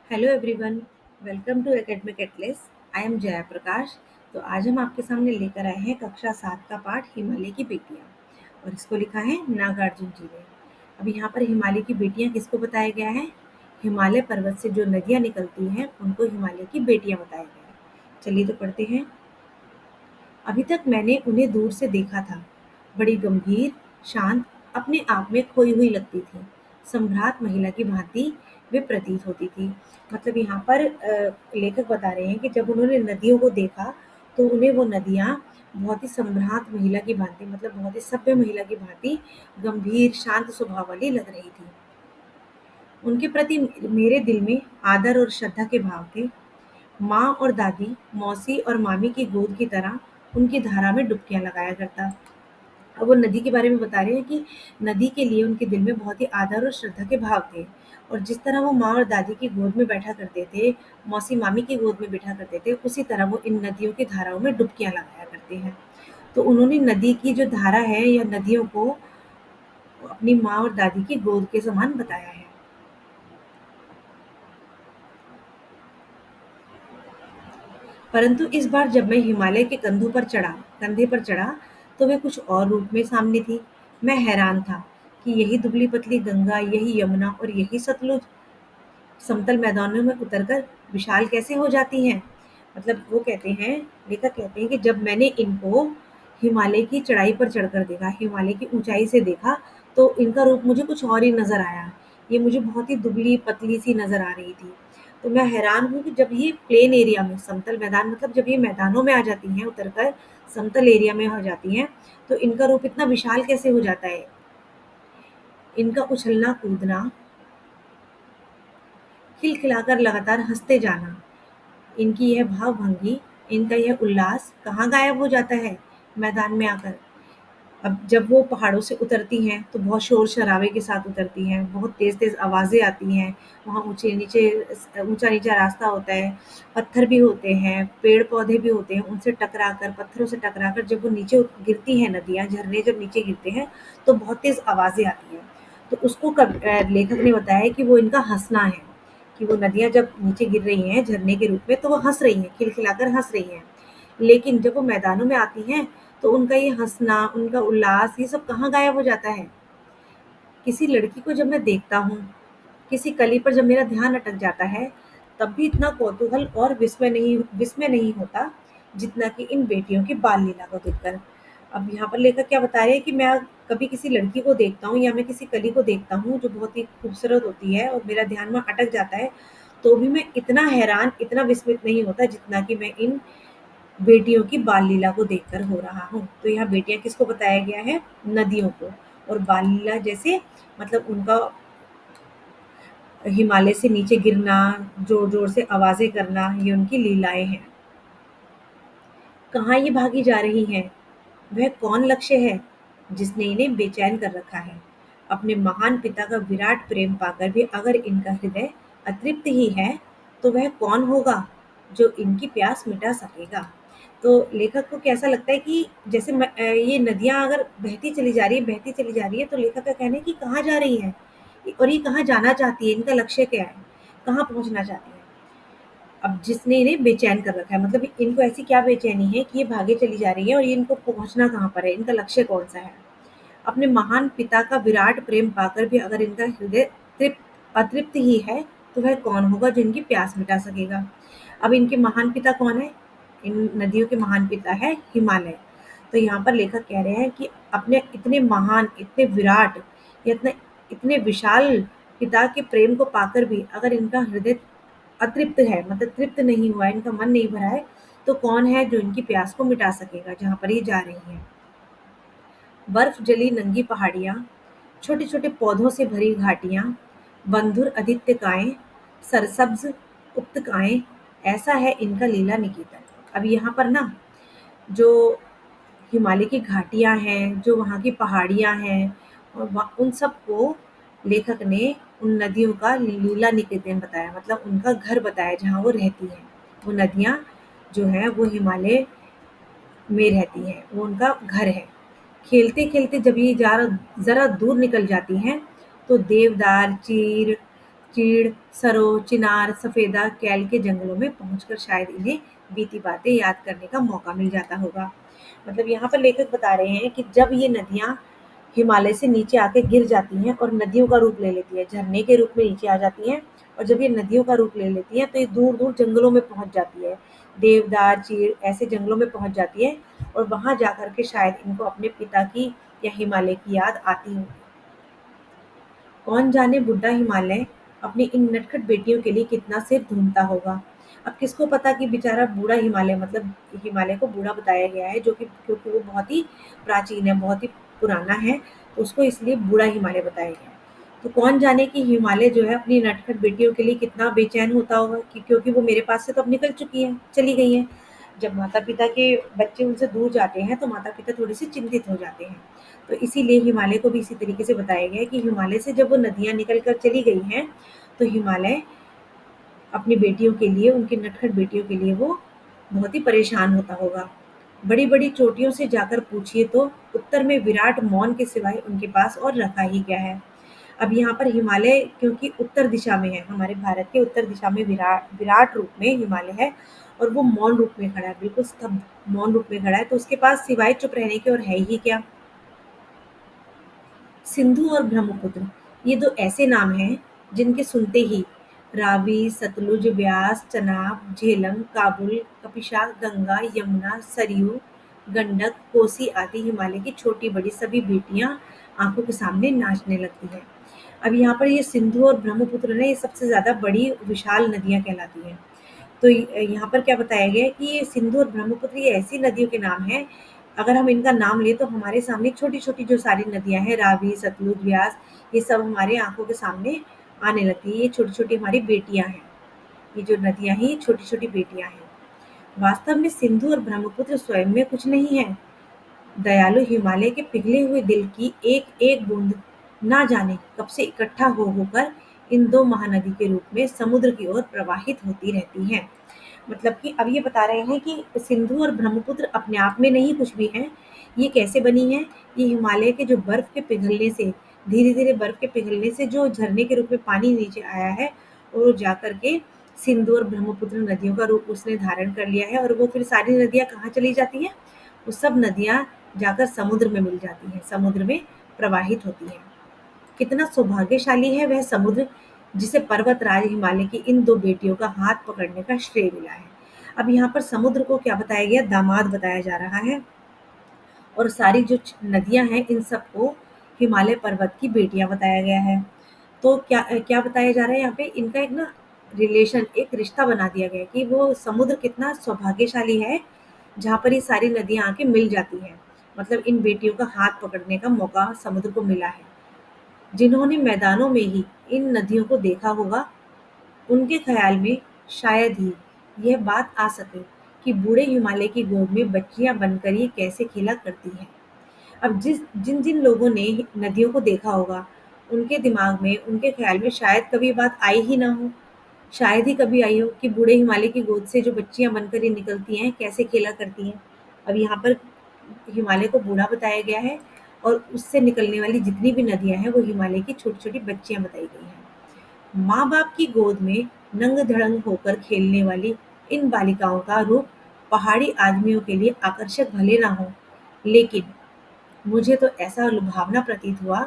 Hello everyone, welcome to Academic Atlas. I am Jaya Prakash. तो आज हम आपके सामने लेकर आए हैं कक्षा 7 का पाठ हिमालय की बेटियां और इसको लिखा है नागार्जुन जी ने। अब यहाँ पर हिमालय की बेटियां किसको बताया गया है? हिमालय पर्वत से जो नदियाँ निकलती हैं उनको हिमालय की बेटियां बताया गया है। चलिए तो पढ़ते हैं। अभी तक मैंने उन्हें दूर से देखा था। बड़ी गंभीर, शांत, अपने आप में खोई हुई लगती थी। सम्भ्रात महिला की भांति वे प्रतीत होती थी। मतलब यहाँ पर लेखक बता रहे हैं कि जब उन्होंने नदियों को देखा तो उन्हें वो नदियाँ बहुत ही सम्भ्रात महिला की भांति, मतलब बहुत ही सभ्य महिला की भांति गंभीर, शांत स्वभाव वाली लग रही थी। उनके प्रति मेरे दिल में आदर और श्रद्धा के भाव थे। माँ और दादी, मौसी और मामी की गोद की तरह उनकी धारा में डुबकियां लगाया करता। अब वो नदी के बारे में बता रहे हैं कि नदी के लिए उनके दिल में बहुत ही आदर और श्रद्धा के भाव थे। और जिस तरह वो माँ और दादी की गोद में बैठा करते थे, मौसी मामी की गोद में बैठा करते थे, उसी तरह वो इन नदियों की धाराओं में डुबकियां लगाया करते हैं। तो उन्होंने नदी की जो धारा है या नदियों को अपनी माँ और दादी की गोद के समान बताया है। परंतु इस बार जब मैं हिमालय के कंधे पर चढ़ा, तो वे कुछ और रूप में सामने थी। मैं हैरान था कि यही दुबली पतली गंगा, यही यमुना और यही सतलुज समतल मैदानों में उतरकर विशाल कैसे हो जाती हैं। मतलब वो कहते हैं, लेखक कहते हैं कि जब मैंने इनको हिमालय की चढ़ाई पर चढ़कर देखा, हिमालय की ऊंचाई से देखा, तो इनका रूप मुझे कुछ और ही नजर आया। ये मुझे बहुत ही दुबली पतली सी नजर आ रही थी। तो मैं हैरान हूँ कि जब ये प्लेन एरिया में, समतल मैदान, मतलब जब ये मैदानों में आ जाती हैं, उतरकर समतल एरिया में हो जाती हैं, तो इनका रूप इतना विशाल कैसे हो जाता है। इनका उछलना कूदना, खिलखिलाकर लगातार हंसते जाना, इनकी यह भाव-भंगी, इनका यह उल्लास कहाँ गायब हो जाता है मैदान में आकर। अब जब वो पहाड़ों से उतरती हैं तो बहुत शोर-शराबे के साथ उतरती हैं, बहुत तेज़-तेज़ आवाज़ें आती हैं, वहाँ ऊँचा-नीचा रास्ता होता है, पत्थर भी होते हैं, पेड़-पौधे भी होते हैं, उनसे टकराकर, पत्थरों से टकराकर जब वो नीचे गिरती हैं नदियाँ, झरने जब नीचे गिरते हैं, तो बहुत तेज़ आवाज़ें आती हैं। तो उसको लेखक ने बताया है कि वो इनका हँसना है, कि वो नदियाँ जब नीचे गिर रही हैं झरने के रूप में, तो वो हँस रही हैं, खिलखिलाकर हँस रही हैं। लेकिन जब वो मैदानों में आती हैं, तो उनका ये हँसना, उनका उल्लास, ये सब कहाँ गायब हो जाता है। किसी लड़की को जब मैं देखता हूँ, किसी कली पर जब मेरा ध्यान अटक जाता है, तब भी इतना कौतूहल और विस्मय नहीं होता, जितना कि इन बेटियों की बाल लीला को देखकर। अब यहाँ पर लेखक क्या बता रहे हैं कि मैं कभी किसी लड़की को देखता हूँ या मैं किसी कली को देखता हूँ जो बहुत ही खूबसूरत होती है और मेरा ध्यान वहाँ अटक जाता है, तो भी मैं इतना हैरान, इतना विस्मित नहीं होता जितना कि मैं इन बेटियों की बाल लीला को देखकर हो रहा हूँ। तो यहाँ बेटियाँ किसको बताया गया है? नदियों को। और बाल लीला जैसे, मतलब उनका हिमालय से नीचे गिरना, जोर-जोर से आवाज़ें करना, ये उनकी लीलाएँ हैं। कहाँ ये भागी जा रही हैं? वह कौन लक्ष्य है जिसने इन्हें बेचैन कर रखा है? अपने महान पिता का विराट प्रेम पाकर भी अगर इनका हृदय अतृप्त ही है, तो वह कौन होगा जो इनकी प्यास मिटा सकेगा? तो लेखक को कैसा लगता है कि जैसे ये नदियाँ अगर बहती चली जा रही है, तो लेखक का कहना है कि कहाँ जा रही हैं? और ये कहाँ जाना चाहती है? इनका लक्ष्य क्या है? कहाँ पहुँचना चाहती है? अब जिसने इन्हें बेचैन कर रखा है, मतलब इनको ऐसी क्या बेचैनी है कि ये भागे चली जा रही है और ये इनको पहुंचना कहाँ पर है, इनका लक्ष्य कौन सा है। अपने महान पिता का विराट प्रेम पाकर भी अगर इनका हृदय अतृप्त ही है, तो वह कौन होगा जो इनकी प्यास मिटा सकेगा। अब इनके महान पिता कौन है? इन नदियों के महान पिता है हिमालय। तो यहाँ पर लेखक कह रहे हैं कि अपने इतने महान, इतने विराट, या इतने इतने विशाल पिता के प्रेम को पाकर भी अगर इनका हृदय अतृप्त है, मतलब तृप्त नहीं हुआ है, इनका मन नहीं भरा है, तो कौन है जो इनकी प्यास को मिटा सकेगा जहाँ पर ये जा रही हैं। बर्फ जली नंगी पहाड़ियाँ, छोटे-छोटे पौधों से भरी घाटियाँ, बंधुर आदित्यकाएँ, सरसब्ज उपत्यकाएँ, ऐसा है इनका लीला निकेतन। अब यहाँ पर ना, जो हिमालय की घाटियाँ हैं, जो वहाँ की पहाड़ियाँ हैं, और उन सबको लेखक ने उन नदियों का लीला निकेतन बताया, मतलब उनका घर बताया जहाँ वो रहती हैं। वो नदियाँ जो हैं वो हिमालय में रहती हैं, वो उनका घर है। खेलते-खेलते जब ये ज़रा दूर निकल जाती हैं, तो देवदार, चीर, चीड़, सरो, चिनार, सफेदा, कैल के जंगलों में पहुंचकर शायद इन्हें बीती बातें याद करने का मौका मिल जाता होगा। मतलब यहाँ पर लेखक बता रहे हैं कि जब ये नदियाँ हिमालय से नीचे आके गिर जाती हैं और नदियों का रूप ले लेती है, झरने के रूप में नीचे आ जाती हैं, और जब ये नदियों का रूप ले लेती हैं तो ये दूर-दूर जंगलों में पहुँच जाती है। देवदार, चीड़ ऐसे जंगलों में पहुँच जाती है और वहाँ जाकर के शायद इनको अपने पिता की या हिमालय की याद आती होगी। कौन जाने बुड्ढा हिमालय अपनी इन नटखट बेटियों के लिए कितना सिर धूमता होगा। अब किसको पता कि बेचारा बूढ़ा हिमालय, मतलब हिमालय को बूढ़ा बताया गया है, जो कि क्योंकि वो बहुत ही प्राचीन है, बहुत ही पुराना है, तो उसको इसलिए बूढ़ा हिमालय बताया गया है। तो कौन जाने कि हिमालय जो है अपनी नटखट बेटियों के लिए कितना बेचैन होता होगा, कि क्योंकि वो मेरे पास से तो अब निकल चुकी हैं, चली गई हैं। जब माता-पिता के बच्चे उनसे दूर जाते हैं तो माता-पिता थोड़े-से चिंतित हो जाते हैं। तो इसीलिए हिमालय को भी इसी तरीके से बताया गया है कि हिमालय से जब वो नदियाँ निकल कर चली गई हैं, तो हिमालय अपनी बेटियों के लिए, उनकी नटखट बेटियों के लिए वो बहुत ही परेशान होता होगा। बड़ी-बड़ी चोटियों से जाकर पूछिए तो उत्तर में विराट मौन के सिवाय उनके पास और रखा ही क्या है। अब यहाँ पर हिमालय क्योंकि उत्तर दिशा में है, हमारे भारत के उत्तर दिशा में विराट विराट रूप में हिमालय है और वो मौन रूप में खड़ा है, बिल्कुल स्तब्ध मौन रूप में खड़ा है, तो उसके पास सिवाय चुप रहने के और है ही क्या। सिंधु और ब्रह्मपुत्र ये दो ऐसे नाम हैं जिनके सुनते ही रावी, सतलुज, ब्यास, चनाब, झेलम, काबुल, कपिशा, गंगा, यमुना, सरयू, गंडक, कोसी आदि हिमालय की छोटी-बड़ी सभी बेटियां आंखों के सामने नाचने लगती हैं। अब यहाँ पर ये सिंधु और ब्रह्मपुत्र ने ये सबसे ज्यादा बड़ी विशाल नदियां कहलाती हैं। तो यहाँ पर क्या बताया गया है कि ये सिंधु और ब्रह्मपुत्र ये ऐसी नदियों के नाम हैं, अगर हम इनका नाम लें तो हमारे सामने छोटी-छोटी जो सारी नदियाँ हैं, रावी, सतलुज, ब्यास, ये सब हमारे आँखों के सामने आने लगती हैं। ये छोटी-छोटी हमारी बेटियाँ हैं। ये जो नदियाँ हैं, ये छोटी-छोटी बेटियाँ हैं। वास्तव में सिंधु और ब्रह्मपुत्र स्वयं में कुछ नहीं है। दयालु हिमालय के पिघले हुए दिल की एक-एक बूंद ना जाने कब से इकट्ठा हो होकर इन दो महानदी के रूप में समुद्र की ओर प्रवाहित होती रहती हैं। मतलब कि अब ये बता रहे हैं कि सिंधु और ब्रह्मपुत्र अपने आप में नहीं कुछ भी हैं। ये कैसे बनी हैं? ये हिमालय के जो बर्फ के पिघलने से, धीरे-धीरे बर्फ के पिघलने से जो झरने के रूप में पानी नीचे आया है और वो जाकर के सिंधु और ब्रह्मपुत्र नदियों का रूप उसने धारण कर लिया है, और वो फिर सारी नदियाँ कहाँ चली जाती हैं? वो सब नदियाँ जाकर समुद्र में मिल जाती हैं, समुद्र में प्रवाहित होती हैं। कितना सौभाग्यशाली है वह समुद्र जिसे पर्वतराज हिमालय की इन दो बेटियों का हाथ पकड़ने का श्रेय मिला है। अब यहाँ पर समुद्र को क्या बताया गया? दामाद बताया जा रहा है, और सारी जो नदियां हैं इन सबको हिमालय पर्वत की बेटियां बताया गया है। तो क्या क्या बताया जा रहा है यहाँ पे? इनका एक ना रिलेशन, एक रिश्ता बना दिया गया है कि वो समुद्र कितना सौभाग्यशाली है जहाँ पर ये सारी नदियां आके मिल जाती हैं। मतलब इन बेटियों का हाथ पकड़ने का मौका समुद्र को मिला है। जिन्होंने मैदानों में ही इन नदियों को देखा होगा, उनके ख़्याल में शायद ही यह बात आ सके कि बूढ़े हिमालय की गोद में बच्चियां बनकर ये कैसे खेला करती हैं। अब जिन जिन लोगों ने नदियों को देखा होगा, उनके दिमाग में, उनके ख़्याल में शायद कभी बात आई ही ना हो। शायद ही कभी आई हो कि बूढ़े हिमालय की गोद से जो बच्चियां बनकर ये निकलती हैं, कैसे खेला करती हैं। अब यहाँ पर हिमालय को बूढ़ा बताया गया है और उससे निकलने वाली जितनी भी नदियाँ हैं, वो हिमालय की छोटी-छोटी बच्चियां बताई गई हैं। माँ-बाप की गोद में नंग-धड़ंग होकर खेलने वाली इन बालिकाओं का रूप पहाड़ी आदमियों के लिए आकर्षक भले ना हो, लेकिन मुझे तो ऐसा लुभावना प्रतीत हुआ,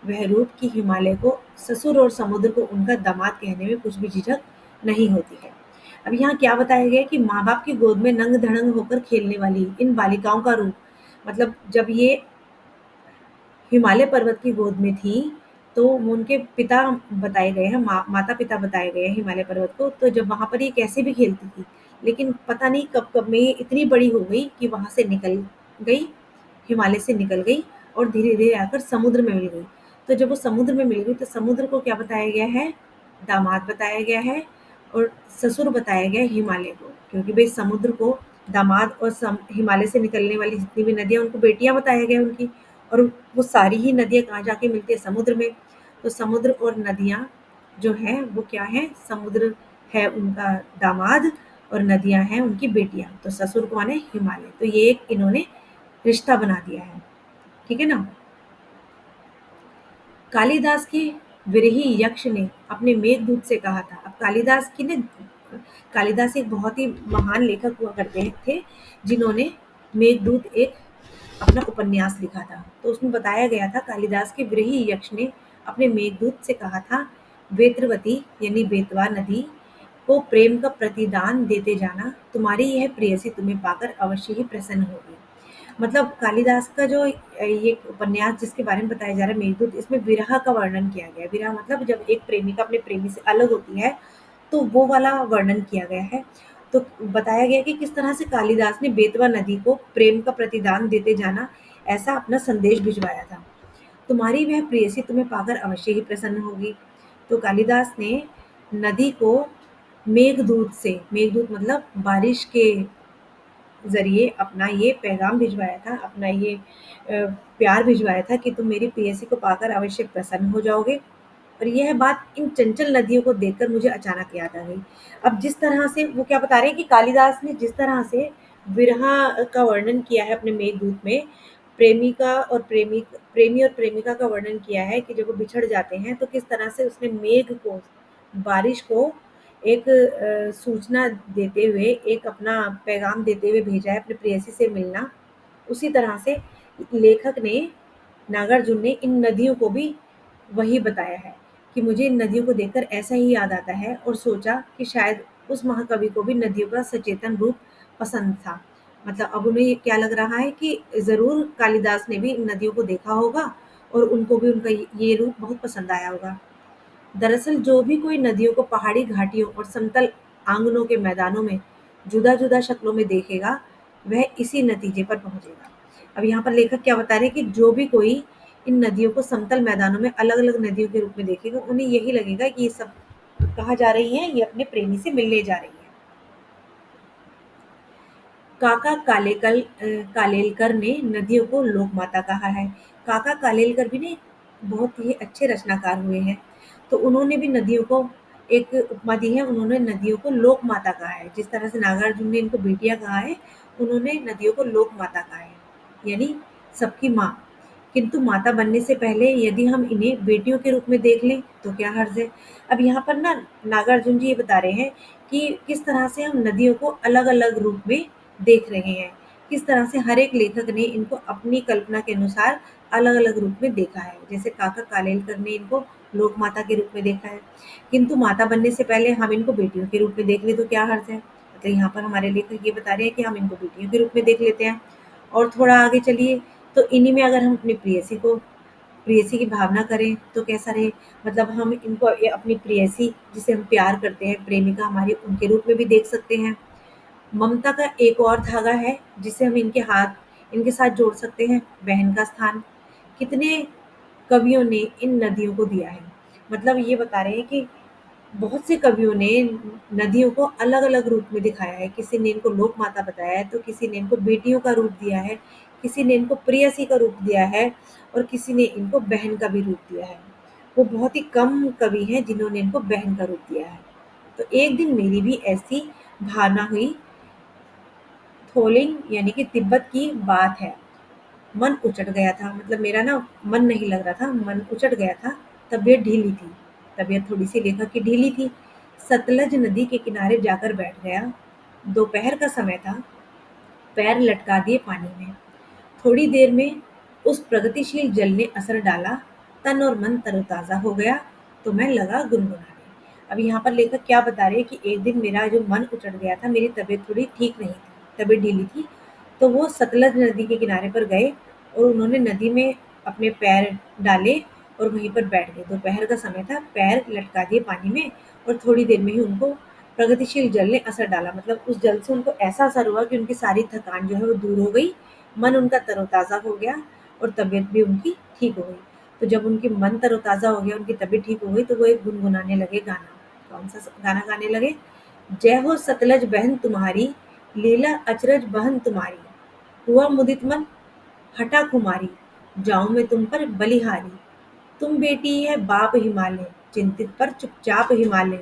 वह रूप कि हिमालय को, ससुर और समुद्र को उनका दामाद कहने में कुछ भी झिझक नहीं होती है। अब यहाँ क्या बताया गया है कि माँ-बाप की गोद में नंग-धड़ंग होकर खेलने वाली इन बालिकाओं का रूप, मतलब जब ये हिमालय पर्वत की गोद में थी, तो वो उनके पिता बताए गए हैं, माता-पिता बताए गए हैं हिमालय पर्वत को, तो जब वहाँ पर ये कैसे भी खेलती थी, लेकिन पता नहीं कब-कब में ये इतनी बड़ी हो गई कि वहाँ से निकल गई, हिमालय से निकल गई और धीरे-धीरे आकर समुद्र में मिल गई। तो जब वो समुद्र में मिल गई, तो समुद्र को क्या बताया गया है? दामाद बताया गया है, और ससुर बताया गया है हिमालय को, क्योंकि भई समुद्र को दामाद और हिमालय से निकलने वाली जितनी भी नदियाँ, उनको बेटियाँ बताया गया है उनकी, और वो सारी ही नदियाँ कहाँ जाके मिलती है? समुद्र में। तो समुद्र और नदियाँ जो हैं वो क्या हैं? समुद्र है उनका दामाद और नदियाँ हैं उनकी बेटियाँ। तो ससुर कौन है? हिमालय। तो ये एक इन्होंने रिश्ता बना दिया है। ठीक है ना? कालिदास के विरही यक्ष ने अपने मेघदूत से कहा था। अब कालिदास एक बहुत ही महान लेखक हुआ करते थे, जिन्होंने मेघदूत एक अपना उपन्यास लिखा था। तो उसमें बताया गया था कालिदास के विरही यक्ष ने अपने मेघदूत से कहा था, वेत्रवती यानी बेतवा नदी को प्रेम का प्रतिदान देते जाना, तुम्हारी यह प्रेयसी तुम्हें पाकर अवश्य ही प्रसन्न होगी। मतलब कालिदास का जो ये उपन्यास जिसके बारे में बताया जा रहा है मेघदूत, इसमें विरह का वर्णन किया गया है। विरह मतलब जब एक प्रेमिका अपने प्रेमी से अलग होती है, तो वो वाला वर्णन किया गया है। तो बताया गया कि किस तरह से कालिदास ने बेतवा नदी को प्रेम का प्रतिदान देते जाना ऐसा अपना संदेश भिजवाया था। तुम्हारी वह प्रेयसी तुम्हें पाकर अवश्य ही प्रसन्न होगी। तो कालिदास ने नदी को मेघदूत मतलब बारिश के ज़रिए अपना ये पैगाम भिजवाया था, अपना ये प्यार भिजवाया था कि तुम मेरी प्रेयसी को पाकर अवश्य प्रसन्न हो जाओगे। और यह बात इन चंचल नदियों को देखकर मुझे अचानक याद आ गई। अब जिस तरह से वो क्या बता रहे हैं कि कालिदास ने जिस तरह से विरह का वर्णन किया है अपने मेघदूत में, प्रेमी और प्रेमिका का वर्णन किया है कि जब वो बिछड़ जाते हैं तो किस तरह से उसने मेघ को, बारिश को एक सूचना देते हुए, एक अपना पैगाम देते हुए भेजा है अपनी प्रेयसी से मिलना। उसी तरह से लेखक ने, नागार्जुन ने इन नदियों को भी वही बताया है कि मुझे इन नदियों को देखकर ऐसा ही याद आता है, और सोचा कि शायद उस महाकवि को भी नदियों का सचेतन रूप पसंद था। मतलब अब उन्हें ये क्या लग रहा है कि ज़रूर कालिदास ने भी इन नदियों को देखा होगा और उनको भी उनका ये रूप बहुत पसंद आया होगा। दरअसल जो भी कोई नदियों को पहाड़ी घाटियों और समतल आंगनों के मैदानों में जुदा-जुदा शक्लों में देखेगा, वह इसी नतीजे पर पहुंचेगा। अब यहाँ पर लेखक क्या बता रहे हैं कि जो भी कोई इन नदियों को समतल मैदानों में अलग-अलग नदियों के रूप में देखेगा, उन्हें यही लगेगा कि ये सब कहा जा रही हैं, ये अपने प्रेमी से मिलने जा रही है। कालेलकर ने नदियों को लोकमाता कहा है। काका कालेलकर भी ने बहुत ही अच्छे रचनाकार हुए हैं। तो उन्होंने भी नदियों को एक उपमा दी है, उन्होंने नदियों को लोकमाता कहा है। जिस तरह से नागार्जुन ने इनको बेटियाँ कहा है, उन्होंने नदियों को लोकमाता कहा है, यानी सबकी माँ। किंतु माता बनने से पहले यदि हम इन्हें बेटियों के रूप में देख लें तो क्या हर्ज है। अब यहाँ पर ना नागार्जुन जी ये बता रहे हैं कि किस तरह से हम नदियों को अलग-अलग रूप में देख रहे हैं। किस तरह से हर एक लेखक ने इनको अपनी कल्पना के अनुसार अलग-अलग रूप में देखा है। जैसे काका कालेलकर ने इनको लोक माता के रूप में देखा है, किंतु माता बनने से पहले हम इनको बेटियों के रूप में देख लें तो क्या हर्ज है। मतलब यहाँ पर हमारे लेखक ये बता रहे हैं कि हम इनको बेटियों के रूप में देख लेते हैं। और थोड़ा आगे चलिए, तो इन्हीं में अगर हम अपनी प्रेयसी की भावना करें तो कैसा रहे। मतलब हम इनको अपनी प्रेयसी जिसे हम प्यार करते हैं, प्रेमिका हमारी, उनके रूप में भी देख सकते हैं। ममता का एक और धागा है जिसे हम इनके साथ जोड़ सकते हैं, बहन का स्थान। कितने कवियों ने इन नदियों को दिया है। मतलब ये बता रहे हैं कि बहुत से कवियों ने नदियों को अलग-अलग रूप में दिखाया है। किसी ने इनको लोक माता बताया है, तो किसी ने इनको बेटियों का रूप दिया है, किसी ने इनको प्रेयसी का रूप दिया है, और किसी ने इनको बहन का भी रूप दिया है। वो बहुत ही कम कवि हैं जिन्होंने इनको बहन का रूप दिया है। तो एक दिन मेरी भी ऐसी भावना हुई। थोलिंग यानी कि तिब्बत की बात है। मन उचट गया था, मतलब मेरा ना मन नहीं लग रहा था, मन उचट गया था। तबीयत ढीली थी, तबीयत थोड़ी सी लेखक की ढीली थी। सतलज नदी के किनारे जाकर बैठ गया। दोपहर का समय था। पैर लटका दिए पानी में। थोड़ी देर में उस प्रगतिशील जल ने असर डाला। तन और मन तरोताजा हो गया, तो मैं लगा गुनगुनाने। अब यहाँ पर लेखक क्या बता रहे हैं कि एक दिन मेरा जो मन उचट गया था, मेरी तबीयत थोड़ी ठीक नहीं थी, तबीयत ढीली थी। तो वो सतलज नदी के किनारे पर गए और उन्होंने नदी में अपने पैर डाले और वहीं पर बैठ गए। दोपहर का समय था, पैर लटका दिए पानी में, और थोड़ी देर में ही उनको प्रगतिशील जल ने असर डाला। मतलब उस जल से उनको ऐसा असर हुआ कि उनकी सारी थकान जो है वो दूर हो गई, मन उनका तरोताज़ा हो गया और तबीयत भी उनकी ठीक हो गई। तो जब उनकी मन तरोताज़ा हो गया, उनकी तबीयत ठीक हो गई, तो वो एक गुनगुनाने लगे गाना। कौन सा गाना गाने लगे? जय हो सतलज बहन तुम्हारी, लीला अचरज बहन तुम्हारी, हुआ मुदित मन हठा कुमारी, जाऊं मैं तुम पर बलिहारी। तुम बेटी है बाप हिमालय, चिंतित पर चुपचाप हिमालय।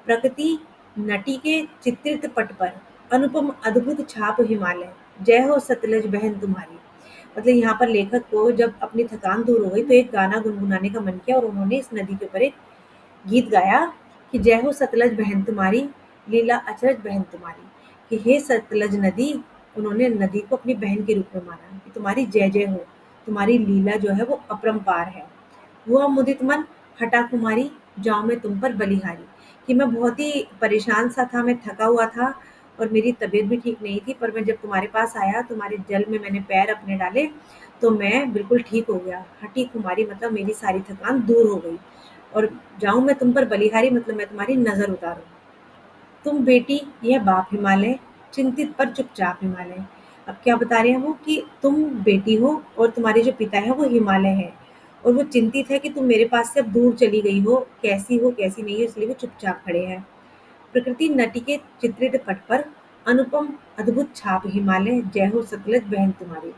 प्रकृति नटी के चित्रित पट पर, अनुपम अद्भुत छाप हिमालय। जय हो सतलज बहन तुम्हारी। मतलब यहाँ पर लेखक को जब अपनी थकान दूर हो गई तो एक गाना गुनगुनाने का मन किया और उन्होंने इस नदी के ऊपर एक गीत गाया कि जय हो सतलज बहन तुम्हारी, लीला अचरज बहन तुम्हारी। कि हे सतलज नदी, उन्होंने नदी को अपनी बहन के रूप में माना कि तुम्हारी जय जय हो, तुम्हारी लीला जो है वो अपरंपार है। हुआ मुदित मन, हटा कुमारी, जाऊं मैं तुम पर बलिहारी। कि मैं बहुत ही परेशान सा था, मैं थका हुआ था और मेरी तबीयत भी ठीक नहीं थी, पर मैं जब तुम्हारे पास आया, तुम्हारे जल में मैंने पैर अपने डाले, तो मैं बिल्कुल ठीक हो गया। हटी कुमारी मतलब मेरी सारी थकान दूर हो गई। और जाऊं मैं तुम पर बलिहारी मतलब मैं तुम्हारी नजर उतारूं। तुम बेटी, यह बाप हिमालय, चिंतित पर चुपचाप हिमालय। अब क्या बता रहे हैं वो कि तुम बेटी हो और तुम्हारे जो पिता है वो हिमालय है, और वो चिंतित है कि तुम मेरे पास से अब दूर चली गई हो कैसी नहीं हो, इसलिए वो चुपचाप खड़े हैं। प्रकृति नटी के चित्रित पट पर अनुपम अद्भुत छाप हिमालय, जय हो सतलज बहन तुम्हारी।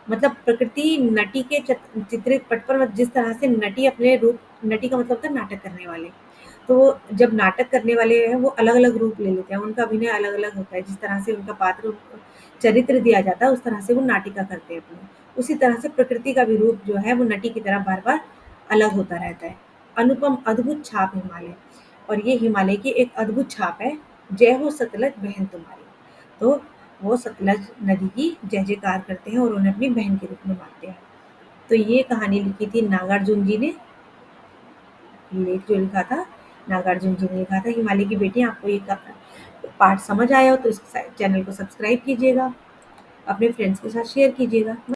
मतलब प्रकृति नटी के चित्रित पट पर जिस तरह से नटी अपने रूप, नटी का मतलब था नाटक करने वाले, तो जब नाटक करने वाले हैं वो अलग अलग रूप ले लेते हैं, उनका अभिनय अलग अलग होता है, जिस तरह से उनका पात्र चरित्र दिया जाता है उस तरह से वो नाटिका करते हैं अपनी। उसी तरह से प्रकृति का भी रूप जो है वो नटी की तरह बार बार अलग होता रहता है। अनुपम अद्भुत छाप हिमालय, और ये हिमालय की एक अद्भुत छाप है। जय हो सतलज बहन तुम्हारी। तो वो सतलज नदी की जय जयकार करते हैं और उन्हें अपनी बहन के रूप में मानते हैं। तो ये कहानी लिखी थी नागार्जुन जी ने, लेख जो लिखा था नागार्जुन जी ने लिखा था, हिमालय की बेटी। आपको ये पाठ समझ आया हो तो इस चैनल को सब्सक्राइब कीजिएगा, अपने फ्रेंड्स के साथ शेयर कीजिएगा।